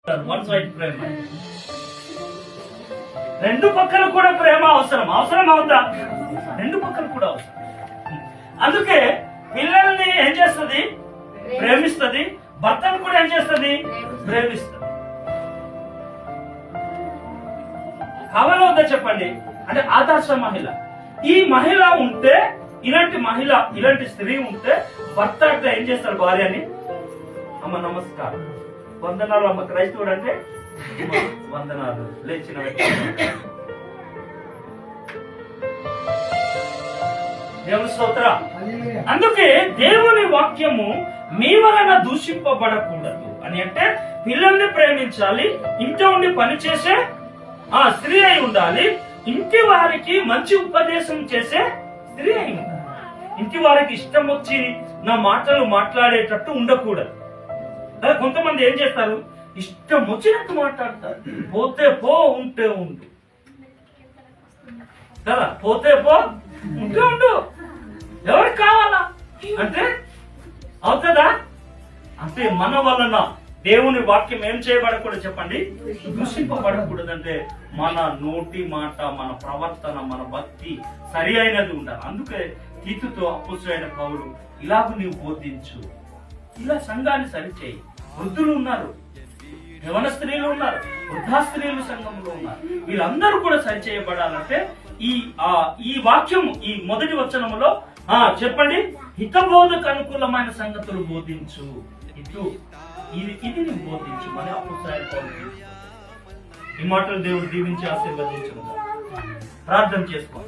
One side ప్రేమ. రెండు పక్కలు కూడా ప్రేమ అవసరం. అవసరం అవుతా? రెండు పక్కలు కూడా అవసరం. అందుకే పిల్లల్ని ఏం చేస్తుంది? ప్రేమిస్తుంది. భర్తను కూడా ఏం చేస్తుంది? ప్రేమిస్తుంది. కావాలో వద్దా చెప్పండి? అంటే ఆదర్శ మహిళ. ఈ మహిళ ఉంటే, ఇలాంటి మహిళ, ఇలాంటి స్త్రీ ఉంటే భర్త అంటే ఏం చేస్తారు? భార్యని, అమ్మ నమస్కారం, వందనాలు అమ్మ, క్రైస్తవుడు అంటే వందనాలు, లేచిన దేవుని స్తోత్ర. అందుకే దేవుని వాక్యము మీ వలన దూషింపబడకూడదు అని అంటే పిల్లల్ని ప్రేమించాలి, ఇంట్లో ఉండి పనిచేసే స్త్రీ అయి ఉండాలి, ఇంటి వారికి మంచి ఉపదేశం చేసే స్త్రీ అయి ఉండాలి. ఇంటి వారికి ఇష్టం వచ్చి నా మాటలు మాట్లాడేటట్టు ఉండకూడదు. కొంతమంది ఏం చేస్తారు? ఇష్టం వచ్చినట్టు మాట్లాడతారు. పోతే పో, ఉంటే ఉండు కదా, పోతే పో, ఉంటే ఉండు, ఎవరికి కావాలా అంటే అవుతుందా? అంటే మన వలన దేవుని వాక్యం ఏం చేయబడకూడదు చెప్పండి? దూషింపబడకూడదు. అంటే మన నోటి మాట, మన ప్రవర్తన, మన భక్తి సరి అయినది ఉండాలి. అందుకే తీతుతో అపోస్తలుడైన పౌలు ఇలాగ నీవు బోధించు, ఇలా సంఘాన్ని సరిచేయి. వృద్ధులు ఉన్నారు, యవన స్త్రీలు ఉన్నారు, వృద్ధా స్త్రీలు సంఘంలో ఉన్నారు. వీళ్ళందరూ కూడా సరిచేయబడాలంటే ఈ వాక్యం ఈ మొదటి వచనములో చెప్పండి, హితబోధకు అనుకూలమైన సంగతులు బోధించు. ఇది నువ్వు బోధించు అని అపోస్తలుడైన పౌలు. ఈ మాటలు దేవుడు దీవించి ఆశీర్వదించు. ప్రార్థన చేసుకో.